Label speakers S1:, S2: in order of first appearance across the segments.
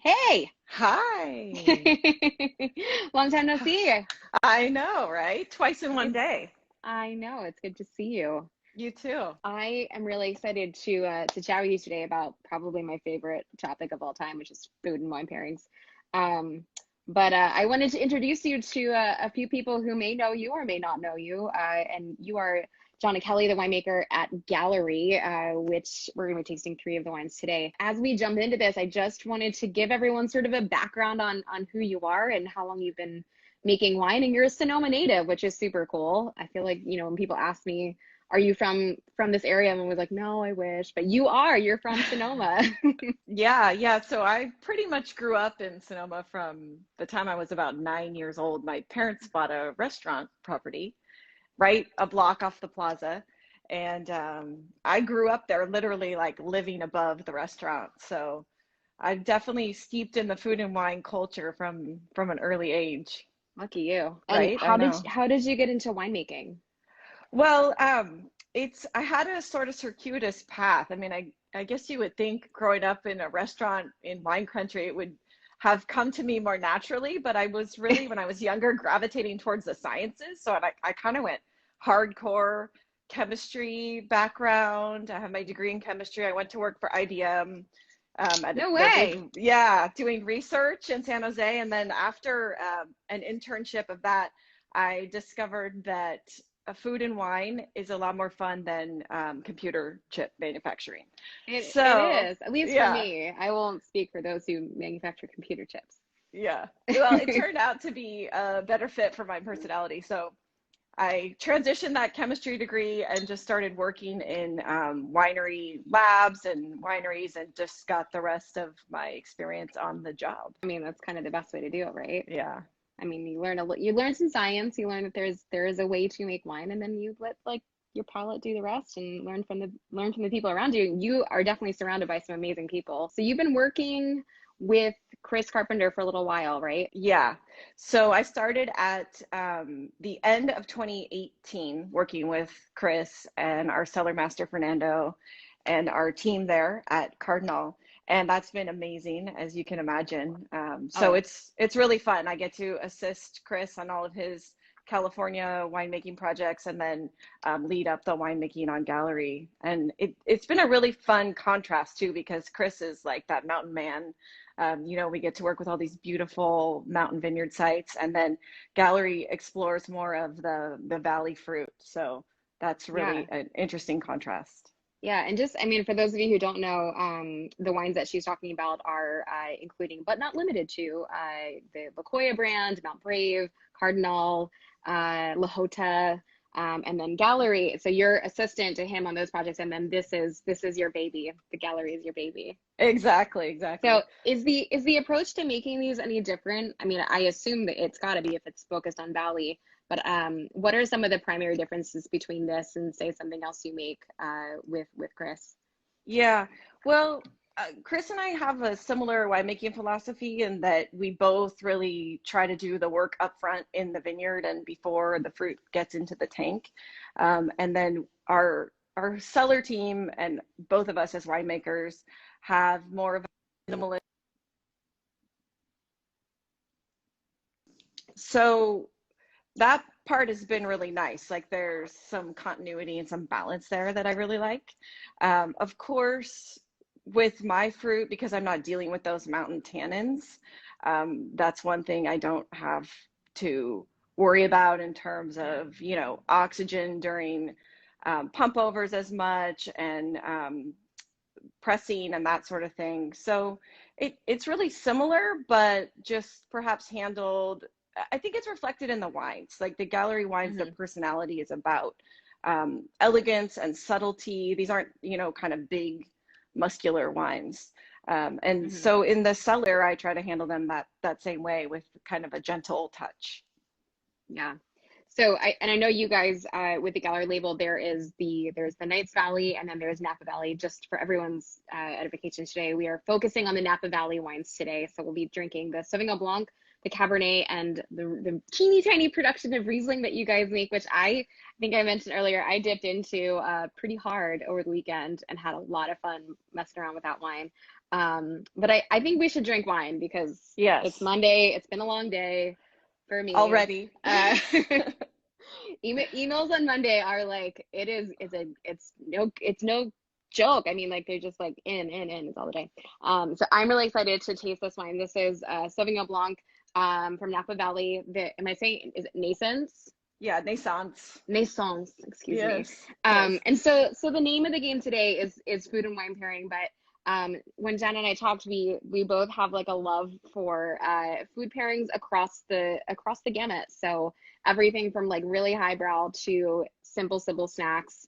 S1: Hey,
S2: Hi.
S1: long time no see.
S2: I know, right? Twice in one
S1: It's,
S2: day.
S1: I know it's good to see you.
S2: You too.
S1: I am really excited to chat with you today about probably my favorite topic of all time, which is food and wine pairings. Um, but I wanted to introduce you to a few people who may know you or may not know you. And you are John Kelly, the winemaker at Galerie, which we're going to be tasting three of the wines today. As we jump into this, I just wanted to give everyone sort of a background on who you are and how long you've been making wine. And you're a Sonoma native, which is super cool. I feel like, when people ask me, are you from this area? I'm always like, no, I wish, but you're from Sonoma.
S2: Yeah. So I pretty much grew up in Sonoma from the time I was about 9 years old. My parents bought a restaurant property right a block off the plaza. And I grew up there literally like living above the restaurant. So I'm definitely steeped in the food and wine culture from an early age,
S1: Lucky you. And
S2: right? I
S1: how
S2: know.
S1: did you get into winemaking?
S2: Well, I had a sort of circuitous path. I mean, I guess you would think growing up in a restaurant in wine country, it would have come to me more naturally, but I was really, when I was younger, gravitating towards the sciences. So I kind of went hardcore chemistry background. I have my degree in chemistry. I went to work for IBM.
S1: No
S2: They're
S1: way.
S2: big, yeah, doing research in San Jose. And then after an internship of that, I discovered that food and wine is a lot more fun than computer chip manufacturing.
S1: It
S2: So,
S1: is, at least for
S2: yeah,
S1: me. I won't speak for those who manufacture computer chips.
S2: yeah. Well, it turned out to be a better fit for my personality. So I transitioned that chemistry degree and just started working in winery labs and wineries and just got the rest of my experience on the job.
S1: I mean, that's kind of the best way to do it, right?
S2: Yeah.
S1: I mean, you learn some science, you learn that there is a way to make wine, and then you let like your palate do the rest and learn from the people around you. You are definitely surrounded by some amazing people. So you've been working with Chris Carpenter for a little while, right?
S2: Yeah. So I started at the end of 2018 working with Chris and our cellar master Fernando and our team there at Cardinal. And that's been amazing, as you can imagine. So
S1: Oh,
S2: it's really fun. I get to assist Chris on all of his California winemaking projects and then lead up the winemaking on Gallery. And it's been a really fun contrast too, because Chris is like that mountain man. We get to work with all these beautiful mountain vineyard sites, and then Gallery explores more of the valley fruit. So that's
S1: yeah.
S2: really an interesting contrast.
S1: Yeah, and just, I mean, for those of you who don't know, the wines that she's talking about are including, but not limited to, the La Jolla brand, Mount Brave, Cardinal, La Jota, and then Gallery. So you're assistant to him on those projects, and then this is your baby. The Gallery is your baby.
S2: Exactly,
S1: So
S2: exactly.
S1: is the approach to making these any different? I mean, I assume that it's got to be if it's focused on Valley, but what are some of the primary differences between this and say something else you make with Chris?
S2: Yeah. Well, Chris and I have a similar winemaking philosophy in that we both really try to do the work up front in the vineyard and before the fruit gets into the tank. And then our cellar team and both of us as winemakers have more of a minimalist. So that part has been really nice. Like there's some continuity and some balance there that I really like. Of course, with my fruit, because I'm not dealing with those mountain tannins, that's one thing I don't have to worry about in terms of, oxygen during pump overs as much and pressing and that sort of thing. So it's really similar, but just perhaps handled. I think it's reflected in the wines. Like the Gallery wines, the
S1: Hmm.
S2: personality is about elegance and subtlety. These aren't, kind of big, muscular wines. And
S1: Hmm.
S2: so in the cellar, I try to handle them that same way with kind of a gentle touch.
S1: Yeah. So I know you guys with the Gallery label there's the Knights Valley and then there's Napa Valley. Just for everyone's edification today, we are focusing on the Napa Valley wines today. So we'll be drinking the Sauvignon Blanc, the Cabernet and the teeny tiny production of Riesling that you guys make, which I think I mentioned earlier, I dipped into pretty hard over the weekend and had a lot of fun messing around with that wine. But I think we should drink wine because it's
S2: Yes,
S1: Monday. It's been a long day for me.
S2: already.
S1: Uh, emails on Monday are like it's no joke. I mean, like they're just like in it's all the day. So I'm really excited to taste this wine. This is Sauvignon Blanc from Napa Valley. Am I saying, is it Naissance?
S2: Yeah, Naissance.
S1: Naissance, excuse me.
S2: Yes, yes.
S1: And so the name of the game today is food and wine pairing, but when Jen and I talked, we both have like a love for food pairings across the gamut. So everything from like really highbrow to simple snacks,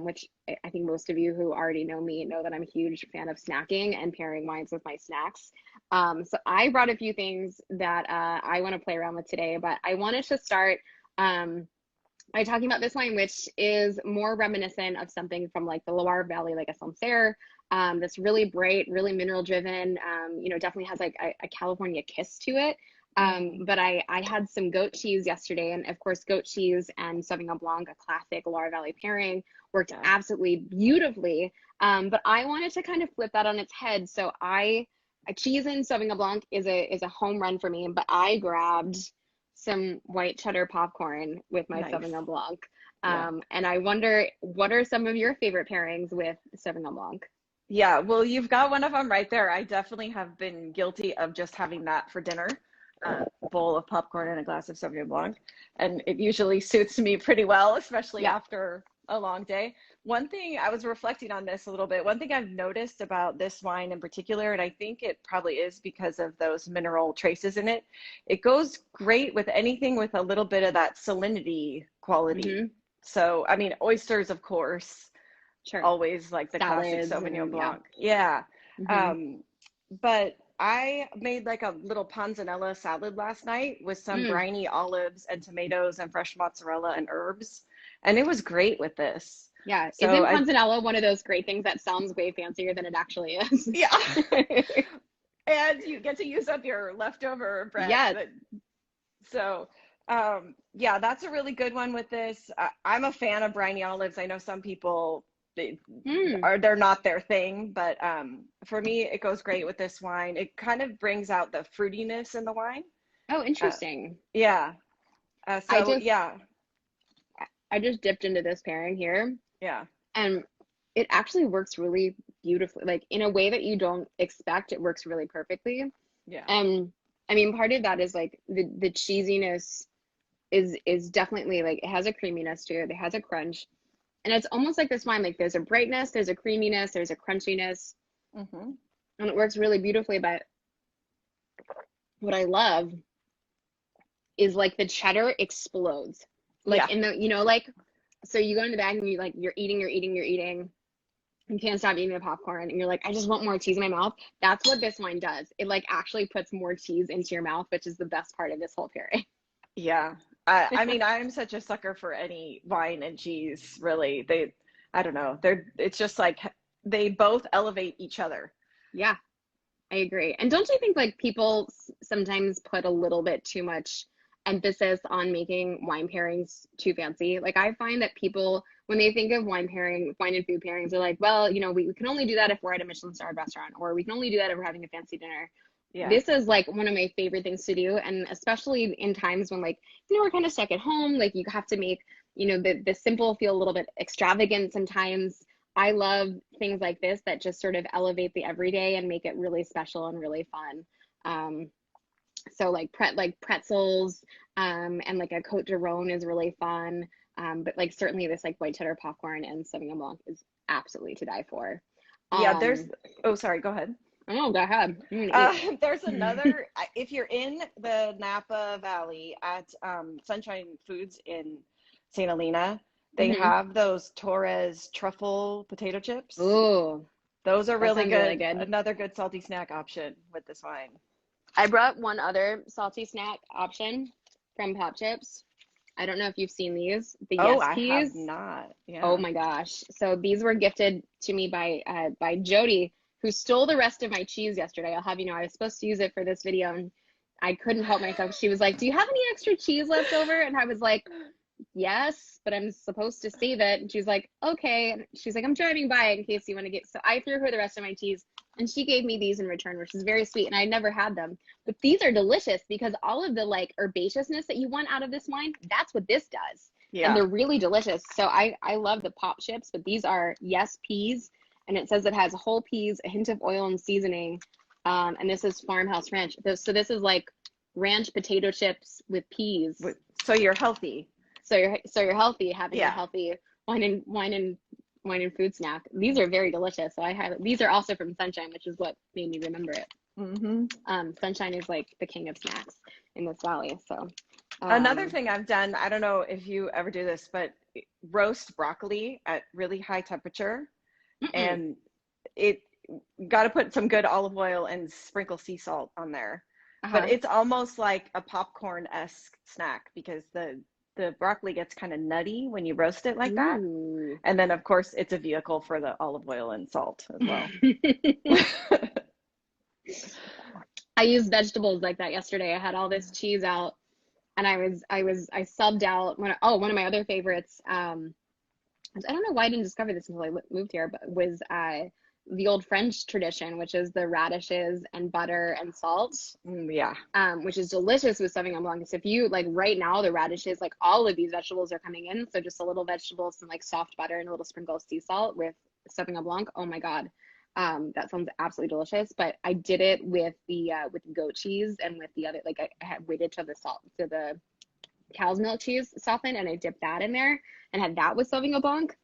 S1: which I think most of you who already know me know that I'm a huge fan of snacking and pairing wines with my snacks. So I brought a few things that I want to play around with today, but I wanted to start by talking about this wine, which is more reminiscent of something from like the Loire Valley, like a Sancerre, that's really bright, really mineral driven. Definitely has like a California kiss to it. But I had some goat cheese yesterday, and of course, goat cheese and Sauvignon Blanc, a classic Loire Valley pairing, worked absolutely beautifully. But I wanted to kind of flip that on its head. So cheese and Sauvignon Blanc is a home run for me, but I grabbed some white cheddar popcorn with my
S2: Nice.
S1: Sauvignon Blanc.
S2: Yeah.
S1: And I wonder, what are some of your favorite pairings with Sauvignon Blanc?
S2: Yeah, well, you've got one of them right there. I definitely have been guilty of just having that for dinner, a bowl of popcorn and a glass of Sauvignon Blanc. And it usually suits me pretty well, especially
S1: Yeah.
S2: after a long day. One thing, I was reflecting on this a little bit. One thing I've noticed about this wine in particular, and I think it probably is because of those mineral traces in it, it goes great with anything with a little bit of that salinity quality.
S1: Mm-hmm.
S2: So, I mean, oysters, of course,
S1: Sure.
S2: always like the classic
S1: Salads
S2: Sauvignon
S1: and yeah.
S2: Blanc. Yeah.
S1: Mm-hmm.
S2: But I made like a little panzanella salad last night with some
S1: Mm.
S2: briny olives and tomatoes and fresh mozzarella and herbs. And it was great with this.
S1: Yeah.
S2: So
S1: Isn't panzanella one of those great things that sounds way fancier than it actually is?
S2: yeah. And you get to use up your leftover bread.
S1: Yes.
S2: So, yeah, that's a really good one with this. I'm a fan of briny olives. I know some people they're not their thing, but for me, it goes great with this wine. It kind of brings out the fruitiness in the wine.
S1: Oh, interesting.
S2: Yeah.
S1: I just dipped into this pairing here,
S2: Yeah.
S1: and it actually works really beautifully, like in a way that you don't expect. It works really perfectly.
S2: Yeah.
S1: And I mean, part of that is like the cheesiness is definitely like, it has a creaminess to it. It has a crunch. And it's almost like this wine, like there's a brightness, there's a creaminess, there's a crunchiness,
S2: Mm-hmm.
S1: and it works really beautifully. But what I love is like the cheddar explodes. Like in the, like, so you go in the bag and you're eating. You can't stop eating the popcorn and you're like, I just want more cheese in my mouth. That's what this wine does. It like actually puts more cheese into your mouth, which is the best part of this whole pairing.
S2: Yeah. I mean, I'm such a sucker for any wine and cheese, really. I don't know. It's just like they both elevate each other.
S1: Yeah, I agree. And don't you think like people sometimes put a little bit too much emphasis on making wine pairings too fancy? Like I find that people, when they think of wine and food pairings, they're like, well, we can only do that if we're at a Michelin-starred restaurant, or we can only do that if we're having a fancy dinner.
S2: Yeah.
S1: This is like one of my favorite things to do, and especially in times when like we're kind of stuck at home, like you have to make the simple feel a little bit extravagant sometimes. I love things like this that just sort of elevate the everyday and make it really special and really fun. So like pretzels and like a Côte de Rhone is really fun, but like certainly this like white cheddar popcorn and Sauvignon Blanc is absolutely to die for.
S2: Yeah, sorry, go ahead.
S1: Oh, go ahead.
S2: There's another, if you're in the Napa Valley at Sunshine Foods in St. Helena, they have those Torres truffle potato chips.
S1: Ooh,
S2: those are really good.
S1: Really good.
S2: Another good salty snack option with this wine.
S1: I brought one other salty snack option from Pop Chips. I don't know if you've seen these. The Yes Keys.
S2: I have not. Yeah.
S1: Oh my gosh. So these were gifted to me by Jody, who stole the rest of my cheese yesterday. I'll have you know, I was supposed to use it for this video, and I couldn't help myself. She was like, "Do you have any extra cheese left over?" And I was like, "Yes, but I'm supposed to save it." And she's like, "Okay." And she's like, "I'm driving by in case you want to get." So I threw her the rest of my cheese, and she gave me these in return, which is very sweet. And I never had them, but these are delicious because all of the like herbaceousness that you want out of this wine, that's what this does. And
S2: Yeah.
S1: they're really delicious. So I love the pop chips, but these are yes peas, and it says it has whole peas, a hint of oil and seasoning. And this is farmhouse ranch. So this is like ranch potato chips with peas.
S2: So you're healthy.
S1: So you're healthy, having a
S2: Yeah.
S1: healthy wine and food snack. These are very delicious. So I have these are also from Sunshine, which is what made me remember it.
S2: Mm-hmm.
S1: Sunshine is like the king of snacks in this valley. So
S2: Another
S1: um,
S2: thing I've done, I don't know if you ever do this, but roast broccoli at really high temperature,
S1: mm-mm.
S2: and it got to put some good olive oil and sprinkle sea salt on there. But
S1: Uh-huh.
S2: it's almost like a popcorn-esque snack because the broccoli gets kind of nutty when you roast it like that.
S1: Ooh.
S2: And then of course it's a vehicle for the olive oil and salt as well.
S1: I used vegetables like that yesterday. I had all this cheese out, and I subbed out one of my other favorites. I don't know why I didn't discover this until I moved here, but was the old French tradition, which is the radishes and butter and salt,
S2: Yeah.
S1: which is delicious with Sauvignon Blanc. So if you like right now, the radishes, like all of these vegetables are coming in. So just a little vegetable, some like soft butter, and a little sprinkle of sea salt with Sauvignon Blanc. Oh my God. That sounds absolutely delicious. But I did it with goat cheese and with the other, like I had waited till the cow's milk cheese softened, and I dipped that in there and had that with Sauvignon Blanc.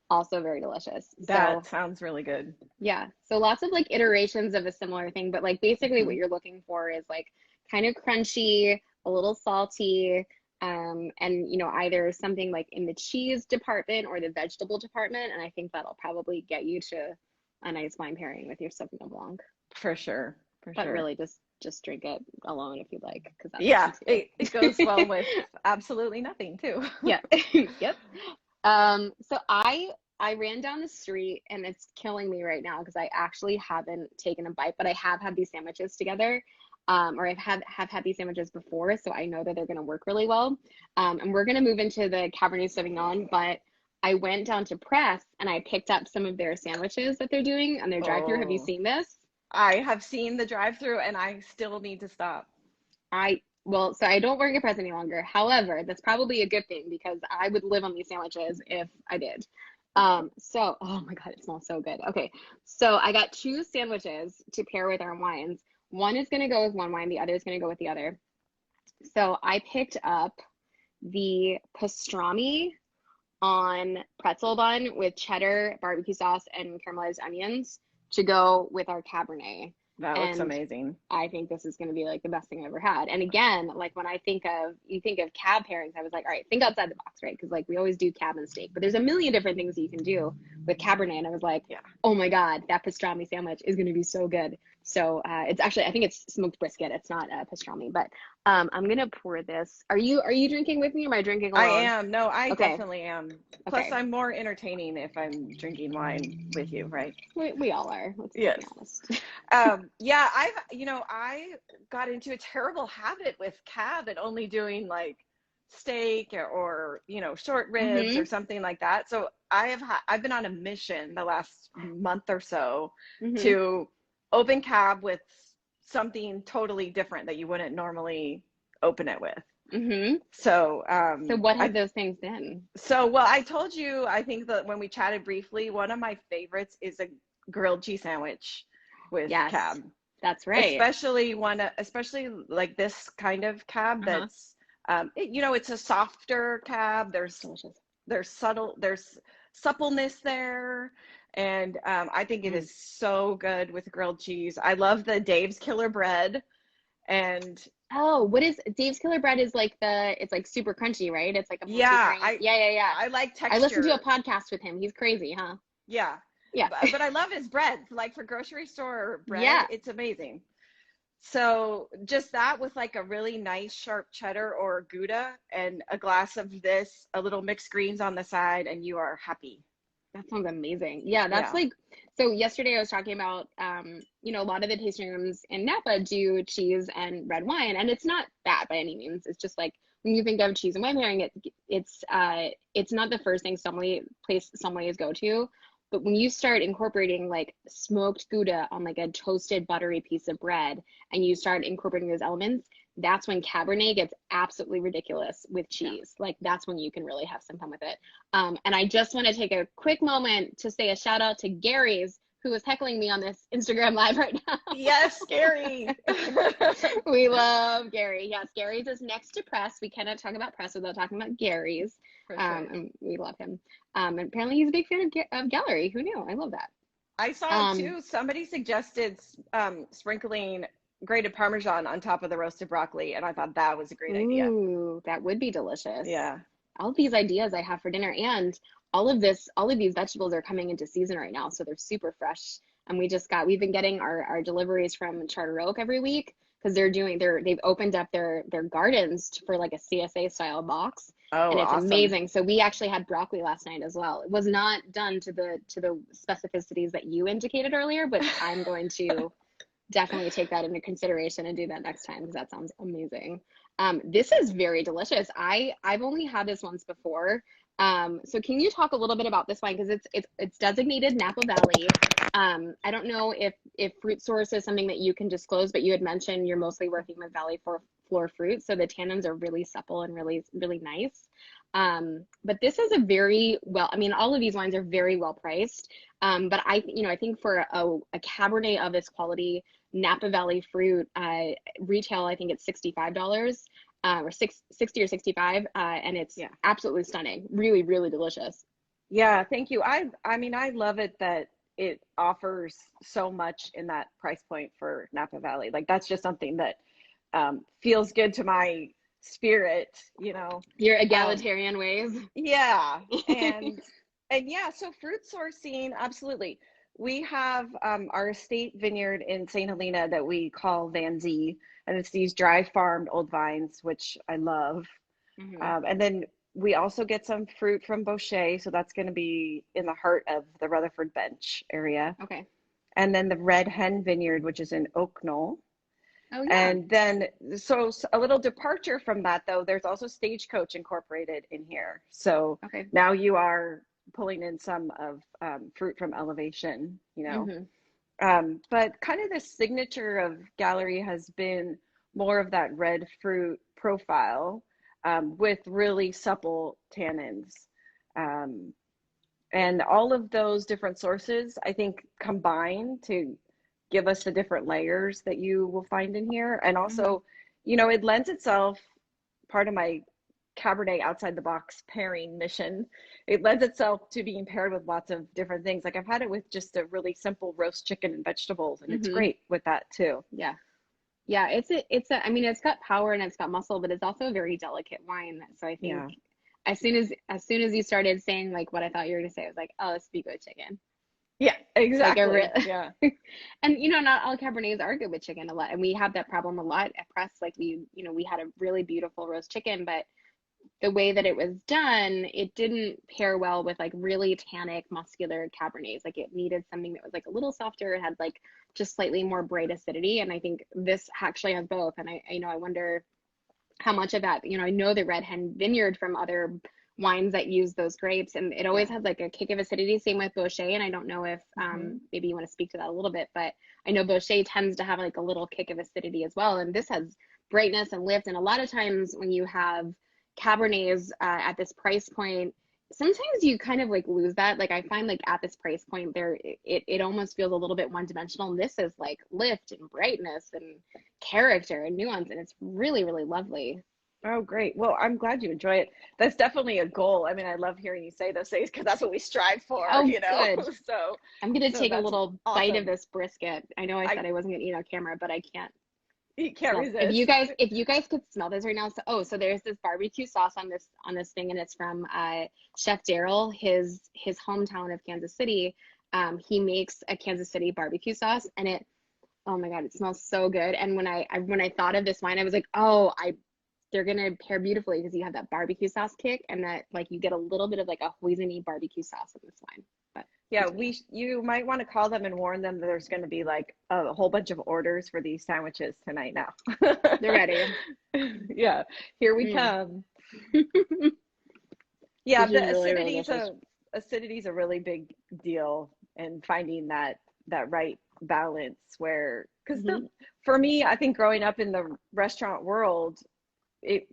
S1: Also very delicious.
S2: That
S1: So
S2: sounds really good.
S1: yeah, so lots of like iterations of a similar thing, but like basically what
S2: Mhm.
S1: you're looking for is like kind of crunchy, a little salty, and either something like in the cheese department or the vegetable department, and I think that'll probably get you to a nice wine pairing with your Sauvignon Blanc.
S2: For sure. For
S1: But
S2: sure.
S1: really, just drink it alone if you'd like, because that's
S2: Yeah,
S1: fine
S2: it goes well
S1: too.
S2: with absolutely nothing too.
S1: Yeah. Yep. So I ran down the street and it's killing me right now because I actually haven't taken a bite, but I have had these sandwiches together. Or have had these sandwiches before, so I know that they're gonna work really well. And we're gonna move into the Cabernet Sauvignon, but I went down to Press and I picked up some of their sandwiches that they're doing on their drive-through. Have you
S2: Oh,
S1: seen this?
S2: I have seen the drive-through and I still need to stop.
S1: Well, so I don't work at Press any longer. However, that's probably a good thing because I would live on these sandwiches if I did. Oh my God, it smells so good. Okay, so I got two sandwiches to pair with our wines. One is gonna go with one wine, the other is gonna go with the other. So I picked up the pastrami on pretzel bun with cheddar, barbecue sauce, and caramelized onions to go with our Cabernet.
S2: That looks
S1: And
S2: amazing.
S1: I think this is going to be like the best thing I've ever had. And again, like when you think of cab pairings, I was like, all right, think outside the box, right? Because like we always do cab and steak, but there's a million different things that you can do with Cabernet. And I was like,
S2: Yeah.
S1: oh my God, that pastrami sandwich is going to be so good. So it's actually, I think it's smoked brisket. It's not pastrami, but I'm gonna pour this. Are you drinking with me or am I drinking
S2: I
S1: alone?
S2: am. No, I
S1: Okay,
S2: definitely am. Plus,
S1: okay.
S2: I'm more entertaining if I'm drinking wine with you, right?
S1: We all are. Let's be
S2: Yes.
S1: honest.
S2: Yeah, I got into a terrible habit with cab and only doing like steak or short ribs or
S1: Mm-hmm.
S2: something like that. So I've been on a mission the last month or so
S1: Mm-hmm.
S2: to open cab with something totally different that you wouldn't normally open it with.
S1: Mm-hmm.
S2: So
S1: So what have
S2: I
S1: those things been?
S2: well, I told you, I think that when we chatted briefly, one of my favorites is a grilled cheese sandwich with
S1: Yes,
S2: cab,
S1: that's right.
S2: especially like this kind of cab
S1: Uh-huh.
S2: that's it's a softer cab.
S1: Delicious.
S2: There's suppleness there, and I think it
S1: Mm.
S2: is so good with grilled cheese. I love the Dave's Killer Bread, and
S1: Oh, what is Dave's Killer Bread is like it's like super crunchy, right? It's like a
S2: yeah,
S1: multi-grain. Yeah, yeah, yeah.
S2: I like
S1: I listened to a
S2: texture.
S1: podcast with him. He's crazy, huh?
S2: Yeah.
S1: Yeah.
S2: But I love his bread. Like for grocery store bread,
S1: Yeah.
S2: it's amazing. So just that with like a really nice sharp cheddar or Gouda and a glass of this, a little mixed greens on the side, and you are happy.
S1: That sounds amazing. Yeah, that's
S2: Yeah.
S1: like, so yesterday I was talking about, a lot of the tasting rooms in Napa do cheese and red wine, and it's not bad by any means. It's just like when you think of cheese and wine pairing, it's not the first thing sommeliers go to, but when you start incorporating like smoked Gouda on like a toasted buttery piece of bread, and you start incorporating those elements, that's when Cabernet gets absolutely ridiculous with
S2: Yeah.
S1: cheese. Like that's when you can really have some fun with it. And I just want to take a quick moment to say a shout out to Gary's, who is heckling me on this Instagram live right now.
S2: Yes, scary.
S1: We love Gary. Yes, Gary's is next to Press. We cannot talk about Press without talking about Gary's.
S2: For sure.
S1: And we love him. And apparently he's a big fan of Gallery. Who knew? I love that.
S2: I saw it
S1: Um,
S2: too. Somebody suggested sprinkling grated Parmesan on top of the roasted broccoli, and I thought that was a great idea.
S1: Ooh, that would be delicious.
S2: Yeah.
S1: All of these ideas I have for dinner, and all of these vegetables are coming into season right now, so they're super fresh. And we've been getting our deliveries from Charter Oak every week because they've opened up their gardens for like a CSA style box,
S2: Oh,
S1: and it's
S2: awesome.
S1: amazing. So we actually had broccoli last night as well. It was not done to the specificities that you indicated earlier, but I'm going to definitely take that into consideration and do that next time because that sounds amazing. This is very delicious. I've only had this once before. So can you talk a little bit about this wine because it's designated Napa Valley. I don't know if fruit source is something that you can disclose, but you had mentioned you're mostly working with Valley floor fruit, so the tannins are really supple and really really nice. But this is a very well, I mean, all of these wines are very well priced. But I think for a Cabernet of this quality, Napa Valley fruit, retail, I think it's $65, or 60 or 65, and it's
S2: Yeah.
S1: absolutely stunning. Really, really delicious.
S2: Yeah, thank you. I mean, I love it that it offers so much in that price point for Napa Valley. Like that's just something that feels good to my spirit, you know.
S1: Your
S2: Um,
S1: egalitarian ways.
S2: yeah, and yeah, so fruit sourcing, absolutely. We have our estate vineyard in St. Helena that we call Van Zee, and it's these dry farmed old vines, which I love.
S1: Hmm.
S2: And then we also get some fruit from Boucher, so that's going to be in the heart of the Rutherford Bench area.
S1: Okay.
S2: And then the Red Hen Vineyard, which is in Oak Knoll.
S1: Oh yeah.
S2: And then, so a little departure from that, though, there's also Stagecoach incorporated in here. So
S1: Okay.
S2: now you are pulling in some of fruit from elevation, you know.
S1: Hmm.
S2: But kind of the signature of Gallery has been more of that red fruit profile with really supple tannins. Um, and all of those different sources, I think, combine to give us the different layers that you will find in here. And
S1: Hmm.
S2: also, you know, it lends itself, part of my Cabernet outside the box pairing mission, it lends itself to being paired with lots of different things. Like I've had it with just a really simple roast chicken and vegetables, and it's
S1: Hmm.
S2: great with that too.
S1: Yeah. Yeah, I mean, it's got power and it's got muscle, but it's also a very delicate wine. So I think
S2: Yeah.
S1: as soon as you started saying like what I thought you were gonna say, I was like, oh, it's be good chicken.
S2: Yeah,
S1: Like a
S2: exactly.
S1: real,
S2: Yeah.
S1: and not all Cabernets are good with chicken a lot, and we have that problem a lot at Press. Like we had a really beautiful roast chicken, but the way that it was done, it didn't pair well with like really tannic, muscular Cabernets. Like it needed something that was like a little softer, it had like just slightly more bright acidity. And I think this actually has both. And I wonder how much of that, I know the Red Hen Vineyard from other wines that use those grapes, and it always
S2: Yeah.
S1: had like a kick of acidity. Same with Boucher, and I don't know if
S2: Hmm.
S1: maybe you want to speak to that a little bit, but I know Boucher tends to have like a little kick of acidity as well, and this has brightness and lift. And a lot of times when you have Cabernets at this price point, sometimes you kind of like lose that. Like I find like at this price point there, it almost feels a little bit one dimensional. And this is like lift and brightness and character and nuance, and it's really really lovely.
S2: Oh, great. Well, I'm glad you enjoy it. That's definitely a goal. I mean, I love hearing you say those things because that's what we strive for,
S1: Oh,
S2: you know?
S1: good.
S2: So,
S1: I'm gonna
S2: so
S1: take a
S2: that's
S1: little bite of
S2: awesome.
S1: this brisket. I know I
S2: I
S1: said I wasn't gonna eat on camera, but I can't
S2: You can't
S1: smell. If you
S2: resist.
S1: guys if you guys could smell this right now, so there's this barbecue sauce on this thing, and it's from Chef Daryl, his hometown of Kansas City. He makes a Kansas City barbecue sauce, and oh my God, it smells so good. And when I thought of this wine, I was like, oh, they're gonna pair beautifully because you have that barbecue sauce kick, and that like you get a little bit of like a hoisin-y barbecue sauce in this wine.
S2: Yeah, you might want to call them and warn them that there's going to be like a whole bunch of orders for these sandwiches tonight now.
S1: They're ready.
S2: Yeah, here we
S1: Mm.
S2: come. Yeah,
S1: This is
S2: the
S1: really, really delicious.
S2: acidity is a really big deal, and finding that right balance where, because
S1: Hmm.
S2: for me, I think growing up in the restaurant world, it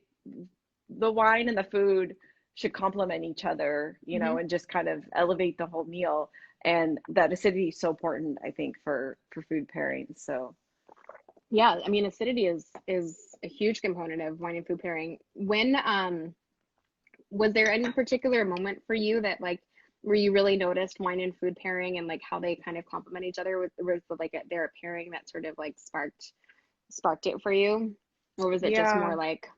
S2: the wine and the food should complement each other,
S1: Hmm.
S2: and just kind of elevate the whole meal. And that acidity is so important, I think, for food pairings. So
S1: Yeah, I mean, acidity is a huge component of wine and food pairing. When was there any particular moment for you that like where you really noticed wine and food pairing and like how they kind of complement each other? Was like there a pairing that sort of like sparked it for you, or was it just more
S2: yeah,
S1: like,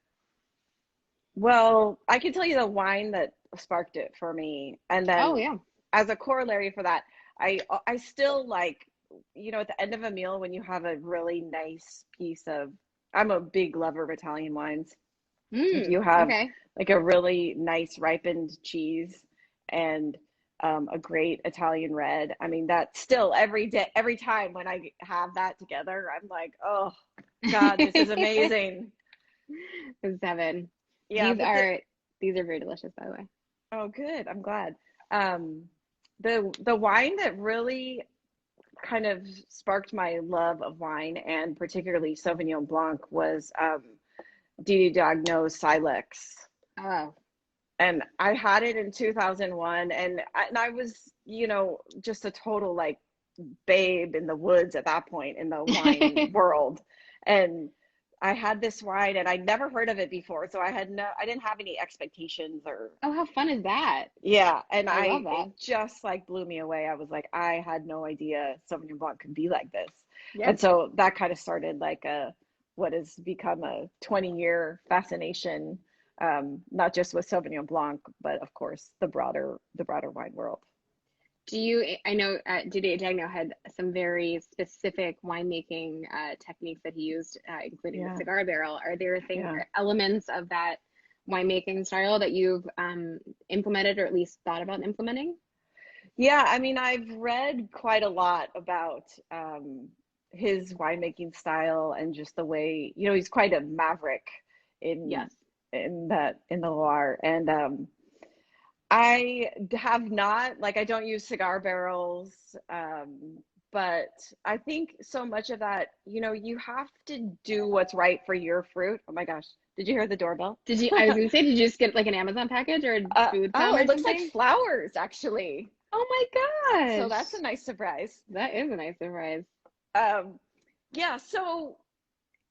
S2: well, I can tell you the wine that sparked it for me, and
S1: oh
S2: then
S1: yeah,
S2: as a corollary for that, I still like, at the end of a meal when you have a really nice piece of, I'm a big lover of Italian wines. If you have
S1: okay.
S2: like a really nice ripened cheese and a great Italian red, I mean, that still every day, every time when I have that together, I'm like, oh God, this is amazing.
S1: It's seven.
S2: Yeah,
S1: These
S2: but
S1: are these are very delicious, by the way.
S2: oh, good. I'm glad. Um, the wine that really kind of sparked my love of wine, and particularly Sauvignon Blanc, was Didi Dagnau's Silex.
S1: Oh,
S2: And I had it in 2001, and I was, just a total like babe in the woods at that point in the wine world. And I had this wine and I'd never heard of it before, so I didn't have any expectations or
S1: oh, how fun is that?
S2: yeah, and
S1: I love that.
S2: it just like blew me away. I was like, I had no idea Sauvignon Blanc could be like this.
S1: Yeah.
S2: And so that kind of started like what has become a 20-year fascination, not just with Sauvignon Blanc, but of course the broader wine world.
S1: I know Didier Dagno had some very specific winemaking techniques that he used, including the
S2: Yeah,
S1: cigar barrel. Are there
S2: yeah.
S1: elements of that winemaking style that you've implemented or at least thought about implementing?
S2: Yeah, I mean, I've read quite a lot about his winemaking style and just the way, he's quite a maverick in
S1: Yes.
S2: in the Loire. And I have not, like, I don't use cigar barrels, but I think so much of that, you have to do what's right for your fruit. Oh my gosh, did you hear the doorbell?
S1: I was gonna say, did you just get like an Amazon package or food
S2: Oh,
S1: come
S2: it
S1: or
S2: looks like
S1: something?
S2: flowers, actually.
S1: Oh my
S2: So that's
S1: gosh.
S2: a nice surprise.
S1: That is a nice surprise.
S2: Um, yeah, so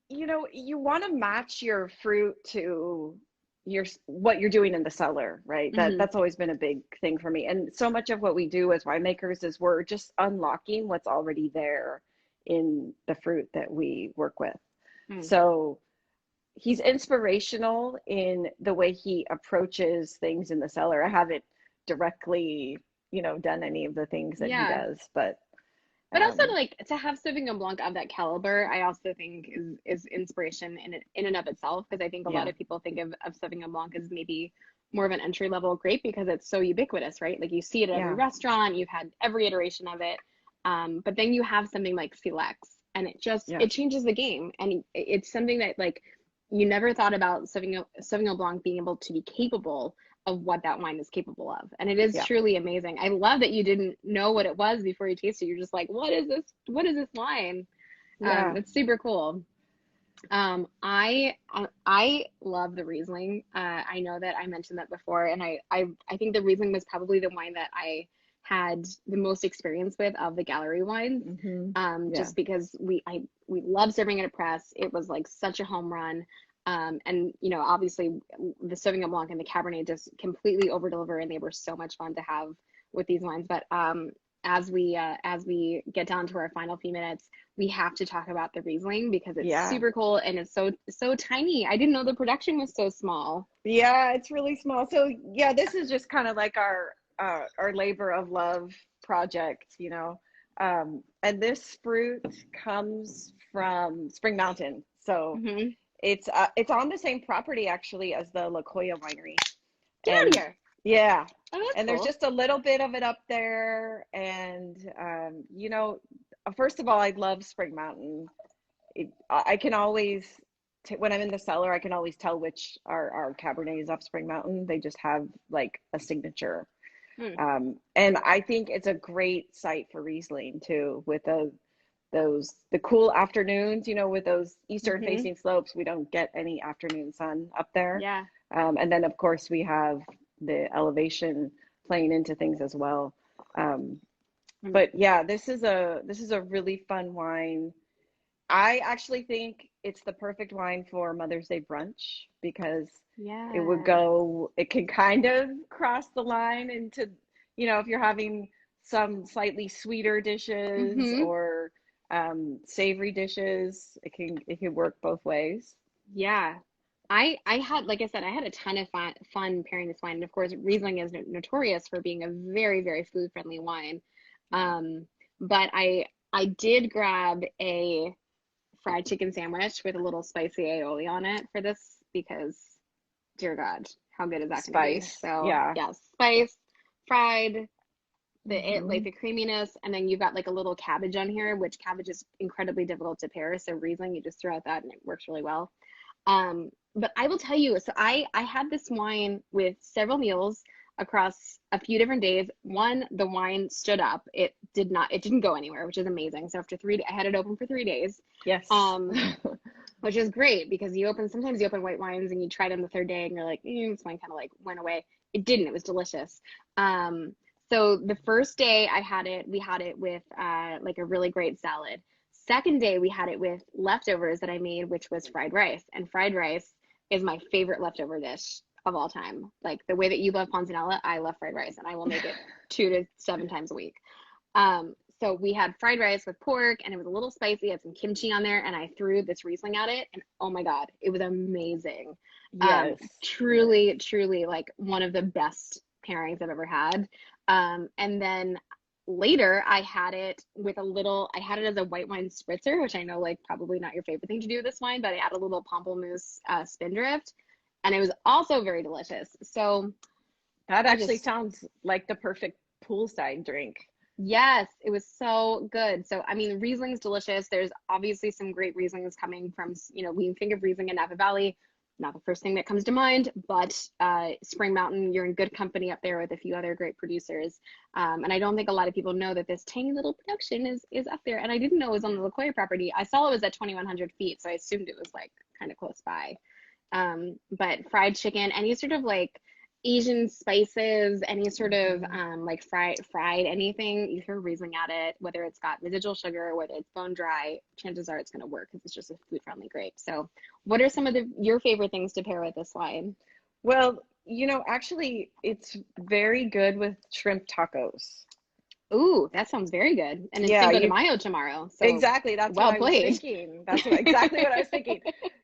S2: you want to match your fruit to your what you're doing in the cellar, right?
S1: Hmm.
S2: That's always been a big thing for me. And so much of what we do as winemakers is we're just unlocking what's already there in the fruit that we work with.
S1: Hmm.
S2: So he's inspirational in the way he approaches things in the cellar. I haven't directly, done any of the things that he
S1: Yeah.
S2: does, but
S1: But also
S2: um,
S1: like to have Sauvignon Blanc of that caliber, I also think is inspiration in and of itself because I think a lot
S2: yeah,
S1: of people think of Sauvignon Blanc as maybe more of an entry level grape because it's so ubiquitous, right? Like you see it at every
S2: yeah,
S1: restaurant, you've had every iteration of it. But then you have something like Silex, and
S2: yeah,
S1: it changes the game, and it's something that like you never thought about Sauvignon Blanc being able to be capable of what that wine is capable of. And it is
S2: yeah,
S1: truly amazing. I love that you didn't know what it was before you tasted. You're just like, what is this? What is this wine?
S2: yeah.
S1: That's super cool. I love the Riesling. I know that I mentioned that before, and I think the Riesling was probably the wine that I had the most experience with of the Gallery wines.
S2: Hmm. Yeah.
S1: Just because we love serving at a press. It was like such a home run. And obviously the Sauvignon Blanc and the Cabernet just completely over deliver, and they were so much fun to have with these wines. But as we get down to our final few minutes, we have to talk about the Riesling because it's
S2: Yeah.
S1: super cool and it's so tiny. I didn't know the production was so small.
S2: Yeah, it's really small. So yeah, this is just kind of like our labor of love project. And this fruit comes from Spring Mountain. So
S1: Hmm.
S2: it's on the same property actually as the La Jolla winery.
S1: Get out of
S2: And
S1: here.
S2: Yeah.
S1: Oh, that's
S2: And there's
S1: cool.
S2: just a little bit of it up there. And, first of all, I love Spring Mountain. I can always, when I'm in the cellar, I can always tell which are Cabernets off Spring Mountain. They just have like a signature.
S1: Hmm.
S2: And I think it's a great site for Riesling too, with the cool afternoons, with those eastern
S1: Mm-hmm.
S2: facing slopes. We don't get any afternoon sun up there.
S1: Yeah.
S2: And then of course we have the elevation playing into things as well. Um,
S1: Mm.
S2: but yeah, this is a really fun wine. I actually think it's the perfect wine for Mother's Day brunch because
S1: Yeah.
S2: it can kind of cross the line into, if you're having some slightly sweeter dishes
S1: Mm-hmm.
S2: or savory dishes, it can work both ways.
S1: Yeah. I had, like I said, I had a ton of fun pairing this wine. And of course, Riesling is notorious for being a very, very food friendly wine. Um, but I did grab a fried chicken sandwich with a little spicy aioli on it for this because, dear God, how good is that going to be?
S2: Spice,
S1: So
S2: yeah.
S1: yeah, spice, fried, like
S2: Hmm.
S1: the creaminess, and then you've got like a little cabbage on here, which cabbage is incredibly difficult to pair. So Riesling, you just throw out that and it works really well. But I will tell you, so I had this wine with several meals across a few different days. One, the wine stood up. It didn't go anywhere, which is amazing. So after I had it open for 3 days.
S2: Yes.
S1: Um, which is great because sometimes you open white wines and you try them the third day and you're like, this wine kind of like went away. It didn't. It was delicious. Um, so the first day we had it with like a really great salad. Second day we had it with leftovers that I made, which was fried rice. And fried rice is my favorite leftover dish of all time. Like the way that you love panzanella, I love fried rice, and I will make it 2 to 7 times a week. So we had fried rice with pork, and it was a little spicy. It had some kimchi on there, and I threw this Riesling at it, and oh my God, it was amazing.
S2: Yes.
S1: Truly, truly like one of the best pairings I've ever had. And then later I had it as a white wine spritzer, which I know like probably not your favorite thing to do with this wine, but I added a little pamplemousse spindrift, and it was also very delicious. So
S2: That
S1: I
S2: actually
S1: just
S2: sounds like the perfect poolside drink.
S1: Yes, it was so good. So, I mean, Riesling's delicious. There's obviously some great Rieslings coming from, we think of Riesling in Napa Valley, not the first thing that comes to mind, but Spring Mountain, you're in good company up there with a few other great producers. And I don't think a lot of people know that this tiny little production is up there. And I didn't know it was on the La Jolla property. I saw it was at 2,100 feet, so I assumed it was like kind of close by. But fried chicken, any sort of like Asian spices, any sort of
S2: Mhm.
S1: like fried anything, you throw Riesling at it, whether it's got residual sugar, whether it's bone dry, chances are it's going to work because it's just a food friendly grape. So, what are some of your favorite things to pair with this wine?
S2: Well, actually, it's very good with shrimp tacos.
S1: Ooh, that sounds very good. And it's
S2: Yeah,
S1: Cinco de
S2: you
S1: Mayo tomorrow, so
S2: exactly. That's what
S1: well
S2: I was
S1: played.
S2: thinking. That's exactly what I was thinking.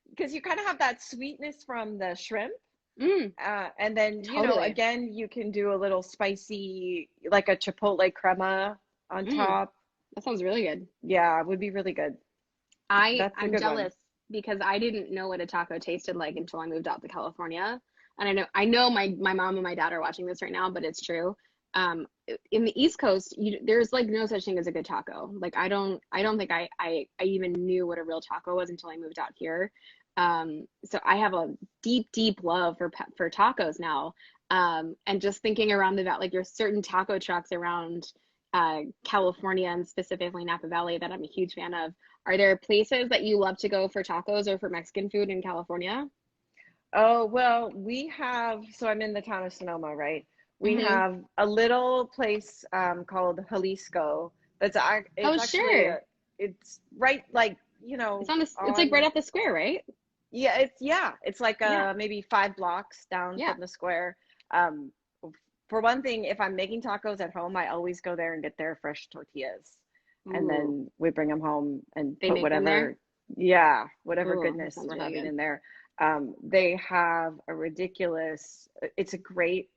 S2: Because you kind of have that sweetness from the shrimp.
S1: Mm,
S2: And then,
S1: totally.
S2: again, you can do a little spicy, like a chipotle crema on
S1: Mm,
S2: top.
S1: that sounds really good.
S2: Yeah, it would be really good. That's a
S1: I'm
S2: good one.
S1: jealous because I didn't know what a taco tasted like until I moved out to California. And I know my mom and my dad are watching this right now, but it's true. Um, in the East Coast, there's like no such thing as a good taco. Like I don't think I even knew what a real taco was until I moved out here. So I have a deep, deep love for tacos now. And just thinking around the valley, like there's certain taco trucks around California and specifically Napa Valley that I'm a huge fan of. Are there places that you love to go for tacos or for Mexican food in California?
S2: Oh, well, so I'm in the town of Sonoma, right? We
S1: Mm-hmm.
S2: have a little place called Jalisco. It's
S1: Oh,
S2: actually
S1: sure.
S2: it's right like,
S1: It's like right
S2: on,
S1: off the square, right?
S2: yeah, it's like
S1: Yeah.
S2: maybe 5 blocks down
S1: Yeah.
S2: from the square. Um, for one thing, if I'm making tacos at home, I always go there and get their fresh tortillas. And
S1: Ooh,
S2: then we bring them home and
S1: they
S2: put
S1: make them there?
S2: whatever
S1: Ooh, that
S2: goodness
S1: sounds
S2: we're
S1: really
S2: having
S1: good.
S2: in there. They have it's a great,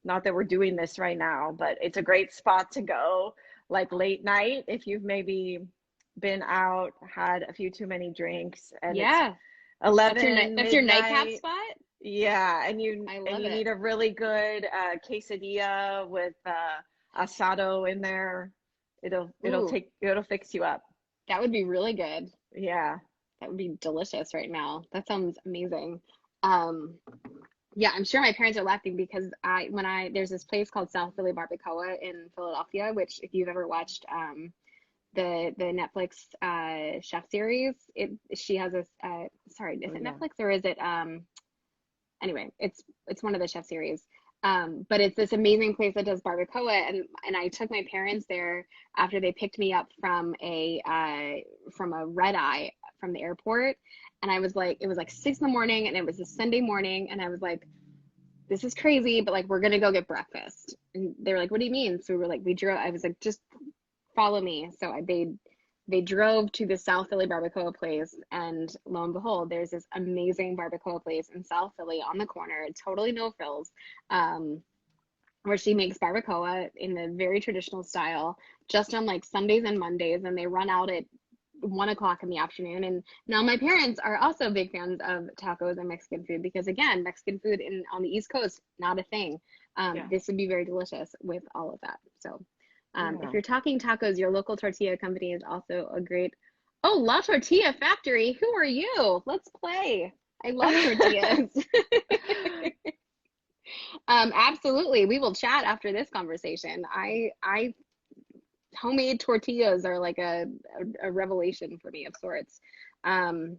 S2: not that we're doing this right now, but it's a great spot to go, like late night, if you've maybe been out, had a few too many drinks, and it's
S1: Yeah. That's your
S2: 11
S1: nightcap
S2: midnight.
S1: spot?
S2: Yeah,
S1: I
S2: and
S1: love
S2: you
S1: it.
S2: need a really good quesadilla with asado in there.
S1: Ooh,
S2: It'll fix you up.
S1: that would be really good.
S2: Yeah.
S1: That would be delicious right now. That sounds amazing. Um, yeah, I'm sure my parents are laughing because there's this place called South Philly Barbacoa in Philadelphia, which if you've ever watched the Netflix chef series, it she has this sorry, is
S2: Oh
S1: it
S2: yeah.
S1: Netflix or is it anyway, it's one of the chef series. But it's this amazing place that does barbacoa, and I took my parents there after they picked me up from a red eye from the airport, and I was like, it was like 6 in the morning, and it was a Sunday morning, and I was like, this is crazy, but like we're gonna go get breakfast, and they were like, what do you mean? So we were like, we drove. I was like, just follow me. So they drove to the South Philly barbacoa place, and lo and behold, there's this amazing barbacoa place in South Philly on the corner, totally no frills, um, where she makes barbacoa in the very traditional style, just on like Sundays and Mondays, and they run out at 1 o'clock in the afternoon. And now my parents are also big fans of tacos and Mexican food because again, Mexican food in on the East Coast, not a thing.
S2: Yeah.
S1: This would be very delicious with all of that. So if
S2: Yeah.
S1: you're talking tacos, your local tortilla company is also a great. Oh, La Tortilla Factory. Who are you? Let's play. I love tortillas. Absolutely. We will chat after this conversation. I homemade tortillas are like a revelation for me of sorts. Um,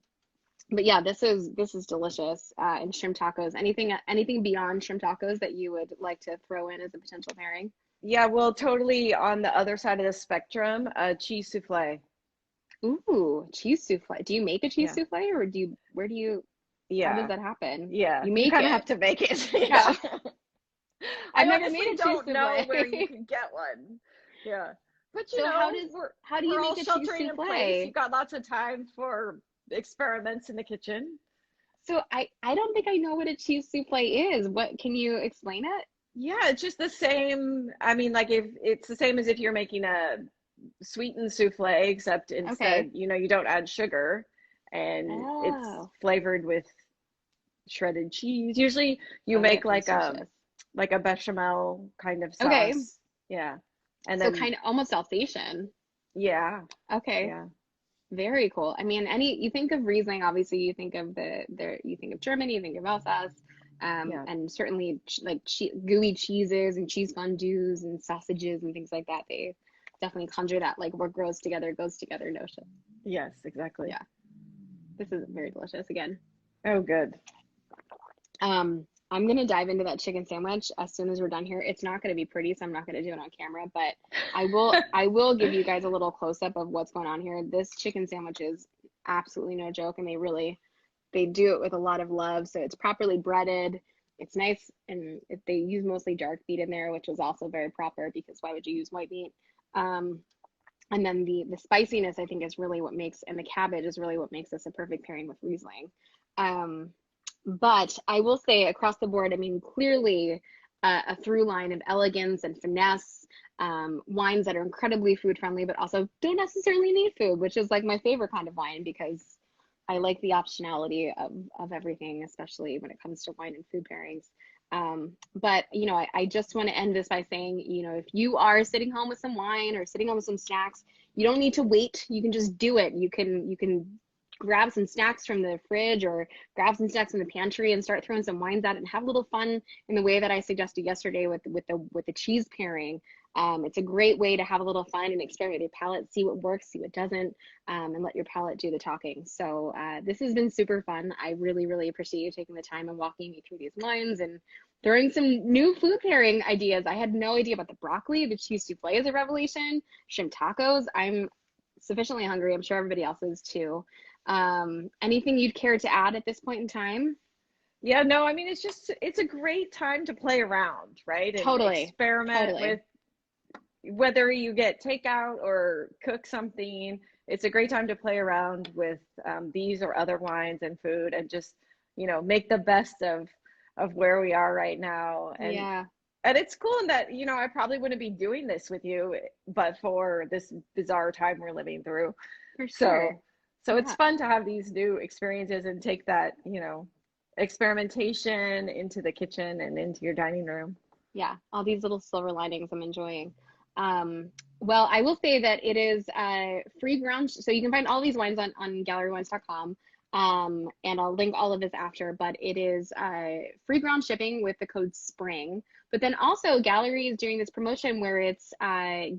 S1: but yeah, this is delicious. And shrimp tacos. Anything beyond shrimp tacos that you would like to throw in as a potential pairing?
S2: Yeah, well, totally on the other side of the spectrum, cheese souffle.
S1: Ooh, cheese souffle. Do you make a cheese
S2: Yeah.
S1: souffle or how does
S2: Yeah.
S1: that happen?
S2: Yeah.
S1: You
S2: You
S1: make
S2: kind of have
S1: it.
S2: to make it.
S1: Oh,
S2: Yeah.
S1: I've
S2: I
S1: never made
S2: honestly
S1: a cheese
S2: don't know
S1: souffle.
S2: where you can get one. Yeah. But
S1: So how do
S2: we're
S1: you
S2: all
S1: make a cheese
S2: sheltering in place.
S1: souffle?
S2: You've got lots of time for experiments in the kitchen.
S1: So I don't think I know what a cheese souffle is. What can you explain it?
S2: Yeah, it's just the same. I mean, like if it's the same as if you're making a sweetened souffle, except
S1: Okay.
S2: instead, you don't add sugar and it's
S1: Oh,
S2: flavored with shredded cheese. Usually you
S1: oh,
S2: make
S1: that sounds delicious.
S2: like a bechamel kind of
S1: Okay.
S2: sauce. Yeah. And
S1: So
S2: then
S1: kind of almost Alsatian.
S2: yeah,
S1: Okay.
S2: yeah,
S1: Very cool. I mean, you think of Riesling, obviously you think of you think of Germany, you think of Alsace,
S2: yeah.
S1: and certainly like gooey cheeses and cheese fondues and sausages and things like that. They definitely conjure that like what grows together goes together notion.
S2: Yes, exactly.
S1: Yeah, this is very delicious again.
S2: Oh, good.
S1: I'm gonna dive into that chicken sandwich as soon as we're done here. It's not gonna be pretty, so I'm not gonna do it on camera, but I will give you guys a little close up of what's going on here. This chicken sandwich is absolutely no joke, and they do it with a lot of love. So it's properly breaded. It's nice, and they use mostly dark meat in there, which is also very proper because why would you use white meat? Um, and then the spiciness I think is really what makes, and the cabbage is really what makes this a perfect pairing with Riesling. Um, but I will say across the board, I mean, clearly a through line of elegance and finesse, wines that are incredibly food friendly, but also don't necessarily need food, which is like my favorite kind of wine because I like the optionality of everything, especially when it comes to wine and food pairings. But I just want to end this by saying, if you are sitting home with some wine or sitting home with some snacks, you don't need to wait. You can just do it. You can grab some snacks from the fridge or grab some snacks in the pantry and start throwing some wines at it and have a little fun in the way that I suggested yesterday with the cheese pairing. It's a great way to have a little fun and experiment with your palate, see what works, see what doesn't, and let your palate do the talking. So this has been super fun. I really, really appreciate you taking the time and walking me through these wines and throwing some new food pairing ideas. I had no idea about the broccoli. The cheese souffle is a revelation. Shrimp tacos. I'm sufficiently hungry. I'm sure everybody else is too. Anything you'd care to add at this point in time?
S2: Yeah, no, I mean it's a great time to play around, right? And
S1: Totally.
S2: experiment
S1: Totally.
S2: with whether you get takeout or cook something. It's a great time to play around with these or other wines and food and just, make the best of where we are right now.
S1: Yeah,
S2: And it's cool in that, I probably wouldn't be doing this with you but for this bizarre time we're living through.
S1: for sure.
S2: So so it's
S1: Yeah.
S2: fun to have these new experiences and take that, experimentation into the kitchen and into your dining room.
S1: Yeah, all these little silver linings I'm enjoying. Um, well, I will say that it is free ground, so you can find all these wines on gallerywines.com. And I'll link all of this after, but it is free ground shipping with the code SPRING. But then also Gallery is doing this promotion where it's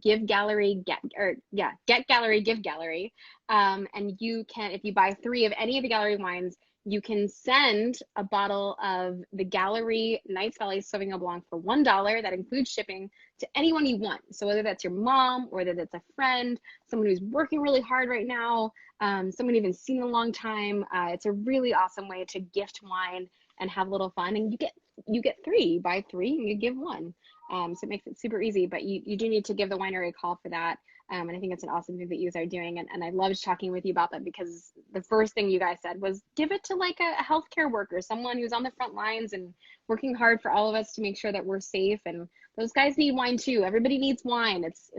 S1: give gallery get or yeah, get gallery, give gallery. And you can, if you buy 3 of any of the Gallery wines, you can send a bottle of the Gallery Nice Valley Sauvignon Blanc for $1. That includes shipping to anyone you want. So whether that's your mom, or whether that's a friend, someone who's working really hard right now, someone you haven't seen in a long time, it's a really awesome way to gift wine and have a little fun. And you get 3. You buy 3 and you give 1. So it makes it super easy. But you do need to give the winery a call for that. And I think it's an awesome thing that you guys are doing. And I loved talking with you about that, because the first thing you guys said was give it to like a healthcare worker, someone who's on the front lines and working hard for all of us to make sure that we're safe. And those guys need wine too. Everybody needs wine. It's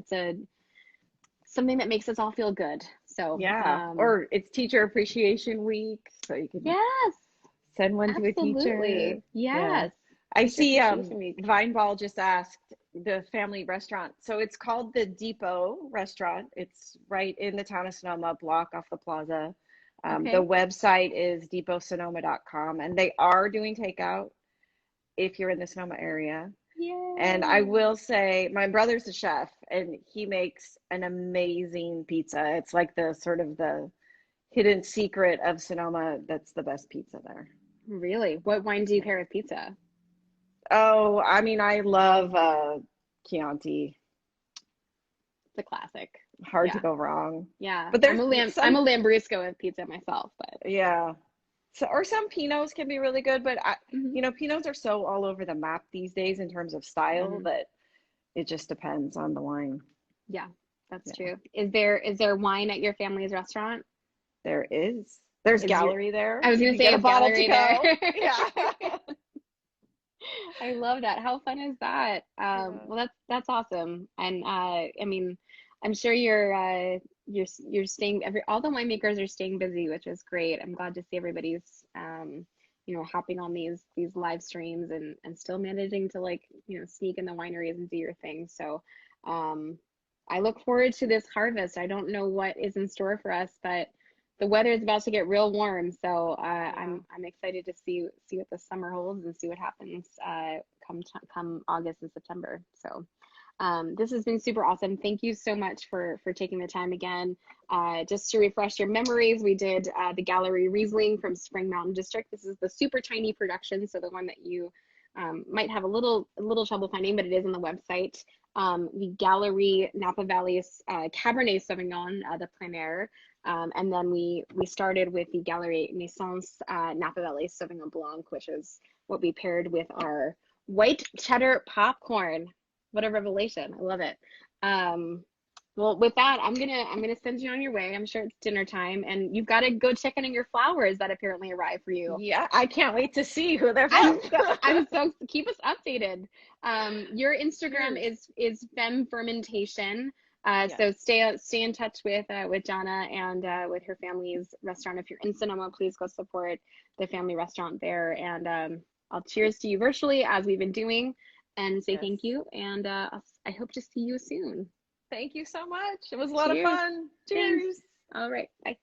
S1: something that makes us all feel good. So
S2: yeah, or it's Teacher Appreciation Week, so you can
S1: yes,
S2: send one to a teacher.
S1: absolutely.
S2: Yeah.
S1: Yes.
S2: I
S1: Teacher
S2: see
S1: Appreciation Week.
S2: Vineball just asked the family restaurant. So it's called the Depot Restaurant. It's right in the town of Sonoma, block off the plaza.
S1: Okay.
S2: The website is depotsonoma.com, and they are doing takeout if you're in the Sonoma area.
S1: Yay.
S2: And I will say, my brother's a chef, and he makes an amazing pizza. It's like the sort of the hidden secret of Sonoma. That's the best pizza there.
S1: Really? What wine do you pair with pizza?
S2: Oh, I mean, I love Chianti.
S1: It's a classic.
S2: Hard to
S1: Yeah.
S2: go wrong.
S1: Yeah.
S2: But there's
S1: I'm a Lambrusco with pizza myself, but
S2: yeah. So, or some Pinots can be really good, but
S1: mhm.
S2: you know, Pinots are so all over the map these days in terms of style that it just depends on the wine.
S1: Yeah, that's
S2: Yeah.
S1: true. Is there wine at your family's restaurant?
S2: There is. There's
S1: Is your
S2: Gallery there.
S1: I was
S2: You
S1: gonna
S2: can
S1: say
S2: get a
S1: is
S2: bottle to
S1: gallery there.
S2: go. Yeah.
S1: I love that. How fun is that?
S2: Yeah.
S1: Well, that's awesome. And I mean, I'm sure you're staying all the winemakers are staying busy, which is great. I'm glad to see everybody's hopping on these live streams and still managing to like, sneak in the wineries and do your thing. So I look forward to this harvest. I don't know what is in store for us, but the weather is about to get real warm, so I'm excited to see what the summer holds and see what happens come August and September. So this has been super awesome. Thank you so much for taking the time again. Just to refresh your memories, we did the Galerie Riesling from Spring Mountain District. This is the super tiny production, so the one that you might have a little trouble finding, but it is on the website. The Galerie Napa Valley's Cabernet Sauvignon, the plein air. And then we started with the Galerie Naissance Napa Valley Sauvignon Blanc, which is what we paired with our white cheddar popcorn. What a revelation. I love it. Well, with that, I'm gonna send you on your way. I'm sure it's dinner time, and you've got to go check in on your flowers that apparently arrived for you.
S2: Yeah, I can't wait to see who they're from.
S1: I'm so keep us updated. Your Instagram is Femme Fermentation.
S2: Yes.
S1: So stay in touch with Jana and with her family's restaurant. If you're in Sonoma, please go support the family restaurant there. And I'll cheers to you virtually as we've been doing, and say thank you. And I hope to see you soon.
S2: Thank you so much. It was a lot of
S1: Cheers.
S2: fun. Cheers.
S1: Thanks. All right. Bye.